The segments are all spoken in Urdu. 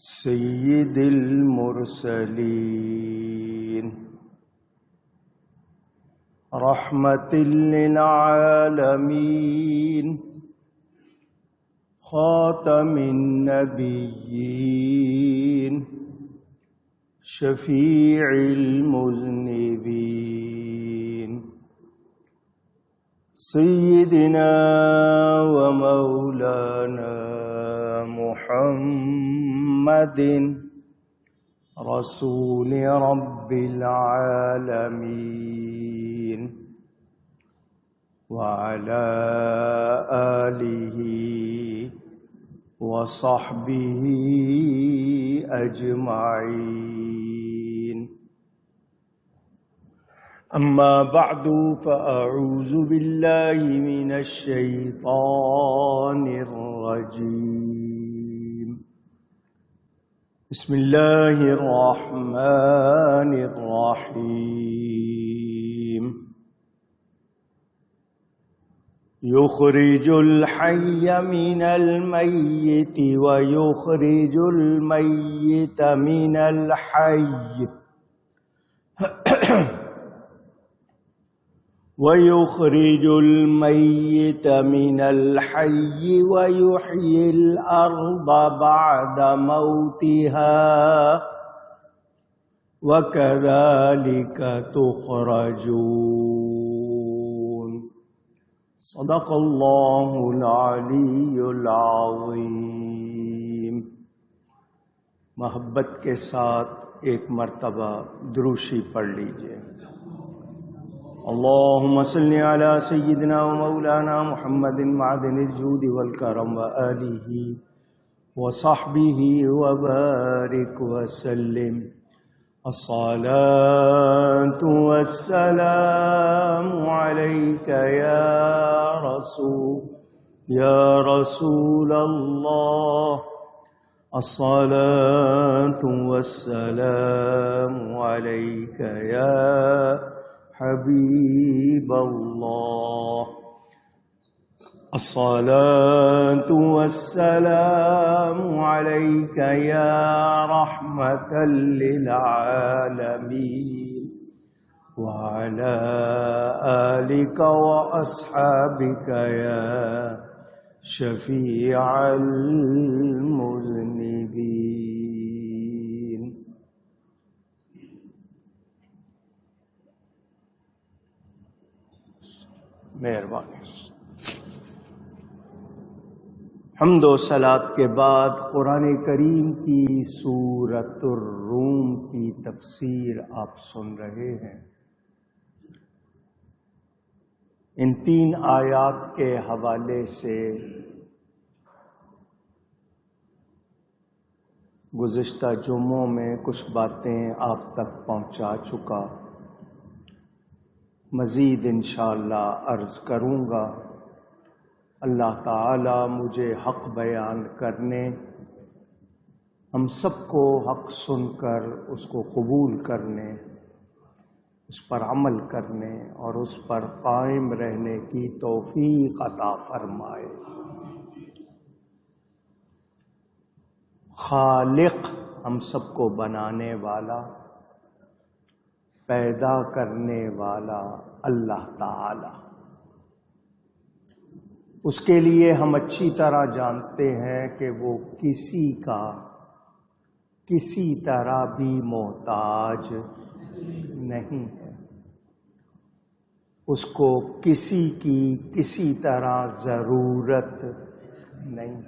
سید المرسلین رحمت للعالمین خاتم النبیین شفیع المذنبین سیدنا و مولانا محمد رسول رب العالمین وعلى آله وصحبه أجمعين. أما بعد فأعوذ بالله من الشيطان الرجيم. بسم الله الرحمن الرحيم. يخرج الحي من الميت ويخرج الميت من الحي ويخرج الميت من الحي ويحيي الأرض بعد موتها وكذلك تخرجون. صدق اللہ العلی العظیم. محبت کے ساتھ ایک مرتبہ دروشی پڑھ لیجئے. اللہم صلی علی سیدنا و مولانا محمد معدن الجود والکرم وآلہ وصحبہ وبارک وسلم. الصلاة والسلام عليك يا رسول الله. الصلاة والسلام عليك يا حبيب الله. الصلاة والسلام عليك يا رحمة للعالمين وعلى آلك وأصحابك يا شفيع المذنبين. مہربانی. حمد و صلات کے بعد قرآن کریم کی سورۃ الروم کی تفسیر آپ سن رہے ہیں. ان 3 آیات کے حوالے سے گزشتہ جمعوں میں کچھ باتیں آپ تک پہنچا چکا. مزید انشاءاللہ عرض کروں گا. اللہ تعالی مجھے حق بیان کرنے، ہم سب کو حق سن کر اس کو قبول کرنے، اس پر عمل کرنے اور اس پر قائم رہنے کی توفیق عطا فرمائے. خالق، ہم سب کو بنانے والا، پیدا کرنے والا اللہ تعالی. اس کے لیے ہم اچھی طرح جانتے ہیں کہ وہ کسی کا کسی طرح بھی محتاج نہیں ہے. اس کو کسی کی کسی طرح ضرورت نہیں.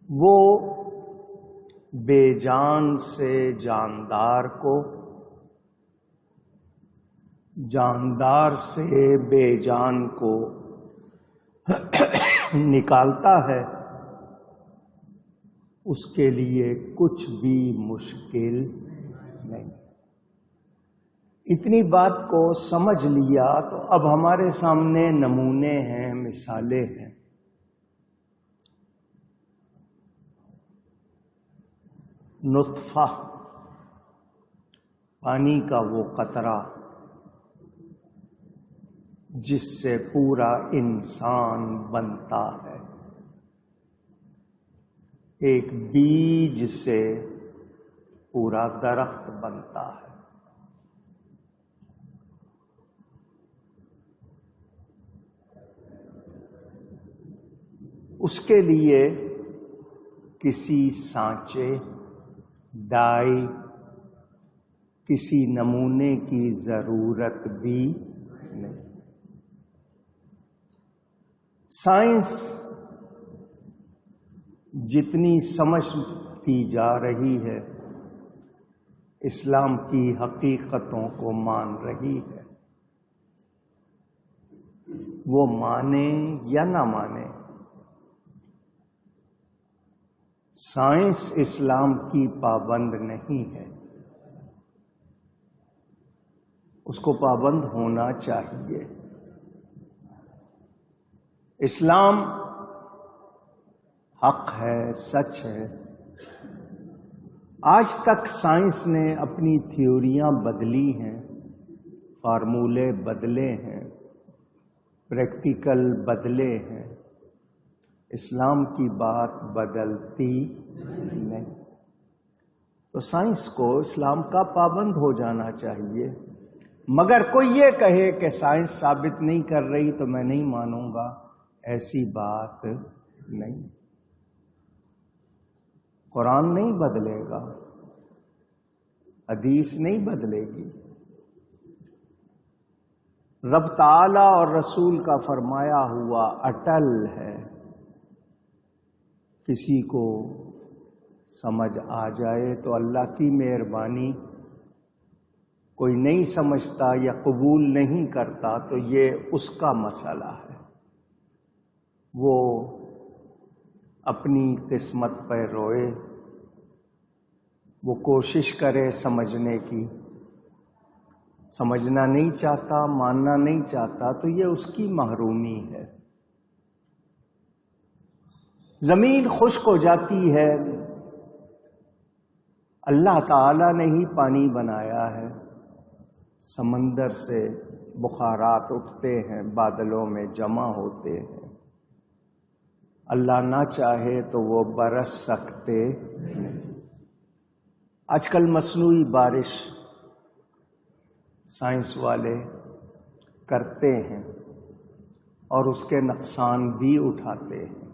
وہ بے جان سے جاندار کو، جاندار سے بے جان کو نکالتا ہے. اس کے لیے کچھ بھی مشکل نہیں. اتنی بات کو سمجھ لیا تو اب ہمارے سامنے نمونے ہیں، مثالیں ہیں. نطفہ، پانی کا وہ قطرہ جس سے پورا انسان بنتا ہے. ایک بیج سے پورا درخت بنتا ہے۔ اس کے لیے کسی سانچے، ڈائی، کسی نمونے کی ضرورت بھی نہیں۔ سائنس جتنی سمجھتی جا رہی ہے، اسلام کی حقیقتوں کو مان رہی ہے۔ وہ مانے یا نہ مانے، سائنس اسلام کی پابند نہیں ہے۔ اس کو پابند ہونا چاہیے۔ اسلام حق ہے، سچ ہے۔ آج تک سائنس نے اپنی تھیوریاں بدلی ہیں، فارمولے بدلے ہیں، پریکٹیکل بدلے ہیں۔ اسلام کی بات بدلتی نہیں۔ تو سائنس کو اسلام کا پابند ہو جانا چاہیے۔ مگر کوئی یہ کہے کہ سائنس ثابت نہیں کر رہی تو میں نہیں مانوں گا، ایسی بات نہیں۔ قرآن نہیں بدلے گا، حدیث نہیں بدلے گی۔ رب تعالی اور رسول کا فرمایا ہوا اٹل ہے۔ کسی کو سمجھ آ جائے تو اللہ کی مہربانی، کوئی نہیں سمجھتا یا قبول نہیں کرتا تو یہ اس کا مسئلہ ہے۔ وہ اپنی قسمت پہ روئے، وہ کوشش کرے سمجھنے کی۔ سمجھنا نہیں چاہتا، ماننا نہیں چاہتا تو یہ اس کی محرومی ہے۔ زمین خشک ہو جاتی ہے، اللہ تعالی نے ہی پانی بنایا ہے۔ سمندر سے بخارات اٹھتے ہیں، بادلوں میں جمع ہوتے ہیں۔ اللہ نہ چاہے تو وہ برس سکتے نہیں۔ آج کل مصنوعی بارش سائنس والے کرتے ہیں اور اس کے نقصان بھی اٹھاتے ہیں۔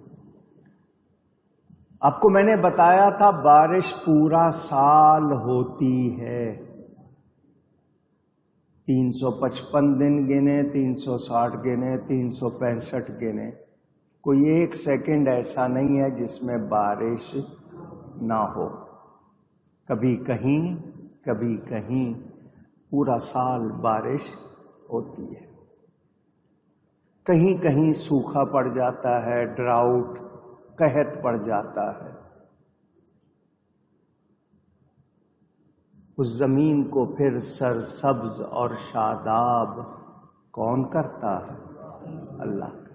آپ کو میں نے بتایا تھا بارش پورا سال ہوتی ہے۔ 355 دن گنے، 360 گنے، 365 گنے، کوئی ایک سیکنڈ ایسا نہیں ہے جس میں بارش نہ ہو۔ کبھی کہیں کبھی کہیں، پورا سال بارش ہوتی ہے۔ کہیں کہیں سوکھا پڑ جاتا ہے، ڈراؤٹ، قحط پڑ جاتا ہے۔ اس زمین کو پھر سرسبز اور شاداب کون کرتا ہے؟ اللہ۔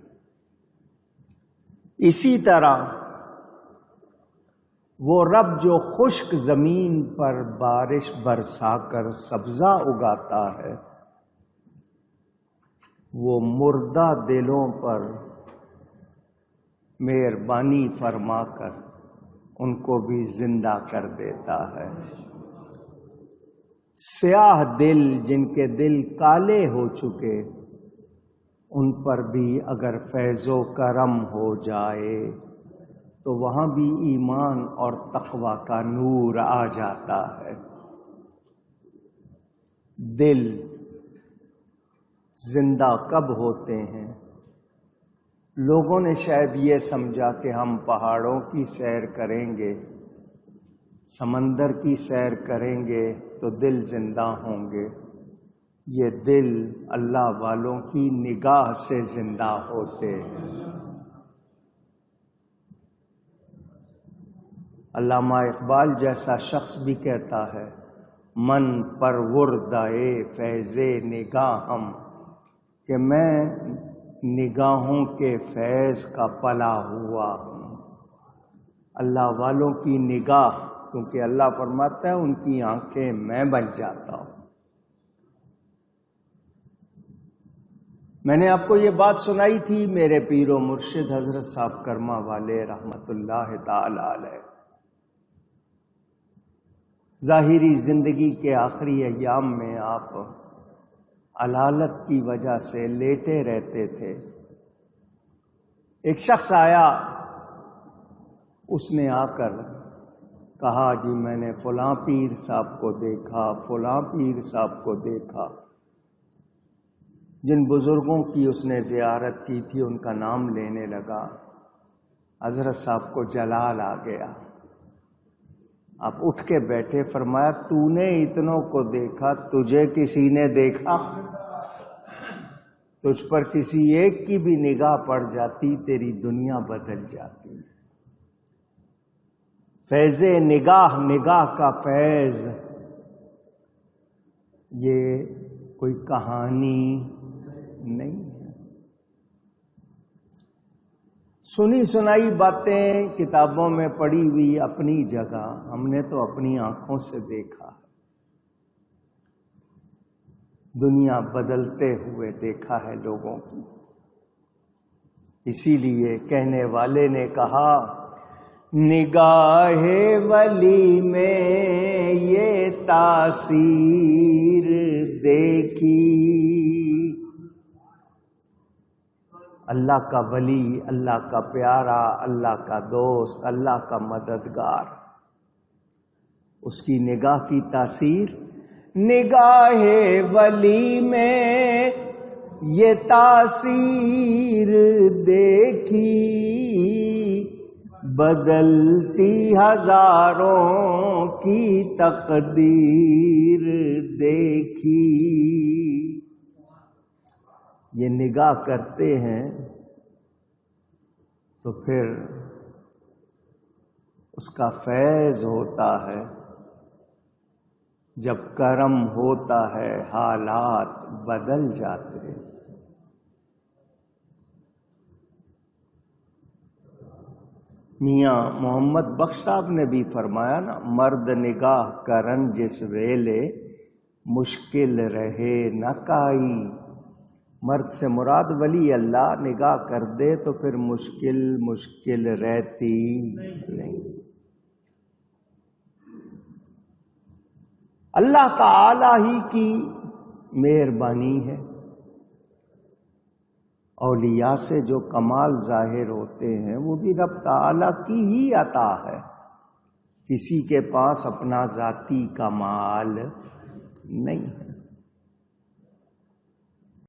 اسی طرح وہ رب جو خشک زمین پر بارش برسا کر سبزہ اگاتا ہے، وہ مردہ دلوں پر مہربانی فرما کر ان کو بھی زندہ کر دیتا ہے۔ سیاہ دل، جن کے دل کالے ہو چکے، ان پر بھی اگر فیض و کرم ہو جائے تو وہاں بھی ایمان اور تقوی کا نور آ جاتا ہے۔ دل زندہ کب ہوتے ہیں؟ لوگوں نے شاید یہ سمجھا کہ ہم پہاڑوں کی سیر کریں گے، سمندر کی سیر کریں گے تو دل زندہ ہوں گے۔ یہ دل اللہ والوں کی نگاہ سے زندہ ہوتے ہیں۔ علامہ اقبال جیسا شخص بھی کہتا ہے، من پروردۂ فیض نگاہم، کہ میں نگاہوں کے فیض کا پلا ہوا ہوں۔ اللہ والوں کی نگاہ، کیونکہ اللہ فرماتا ہے ان کی آنکھیں میں بن جاتا ہوں۔ میں نے آپ کو یہ بات سنائی تھی میرے پیر و مرشد حضرت صاحب کرما والے رحمت اللہ تعالی علیہ ظاہری زندگی کے آخری ایام میں آپ علالت کی وجہ سے لیٹے رہتے تھے۔ ایک شخص آیا، اس نے آ کر کہا جی میں نے فلاں پیر صاحب کو دیکھا، فلاں پیر صاحب کو دیکھا۔ جن بزرگوں کی اس نے زیارت کی تھی ان کا نام لینے لگا، حضرت صاحب کو جلال آ گیا۔ آپ اٹھ کے بیٹھے، فرمایا تو نے اتنوں کو دیکھا، تجھے کسی نے دیکھا؟ تجھ پر کسی ایک کی بھی نگاہ پڑ جاتی تیری دنیا بدل جاتی۔ فیض نگاہ، نگاہ کا فیض، یہ کوئی کہانی نہیں ہے۔ سنی سنائی باتیں کتابوں میں پڑھی ہوئی اپنی جگہ، ہم نے تو اپنی آنکھوں سے دیکھا، دنیا بدلتے ہوئے دیکھا ہے لوگوں کی۔ اسی لیے کہنے والے نے کہا نگاہ ولی میں یہ تاثیر دیکھی۔ اللہ کا ولی، اللہ کا پیارا، اللہ کا دوست، اللہ کا مددگار، اس کی نگاہ کی تاثیر، نگاہ ولی میں یہ تاثیر دیکھی، بدلتی ہزاروں کی تقدیر دیکھی۔ یہ نگاہ کرتے ہیں تو پھر اس کا فیض ہوتا ہے، جب کرم ہوتا ہے حالات بدل جاتے ہیں۔ میاں محمد بخش صاحب نے بھی فرمایا نا، مرد نگاہ کرن جس ویلے مشکل رہے نہ کائی۔ مرد سے مراد ولی اللہ، نگاہ کر دے تو پھر مشکل رہتی نہیں۔ اللہ تعالی ہی کی مہربانی ہے، اولیاء سے جو کمال ظاہر ہوتے ہیں وہ بھی رب تعالی کی ہی عطا ہے، کسی کے پاس اپنا ذاتی کمال نہیں ہے۔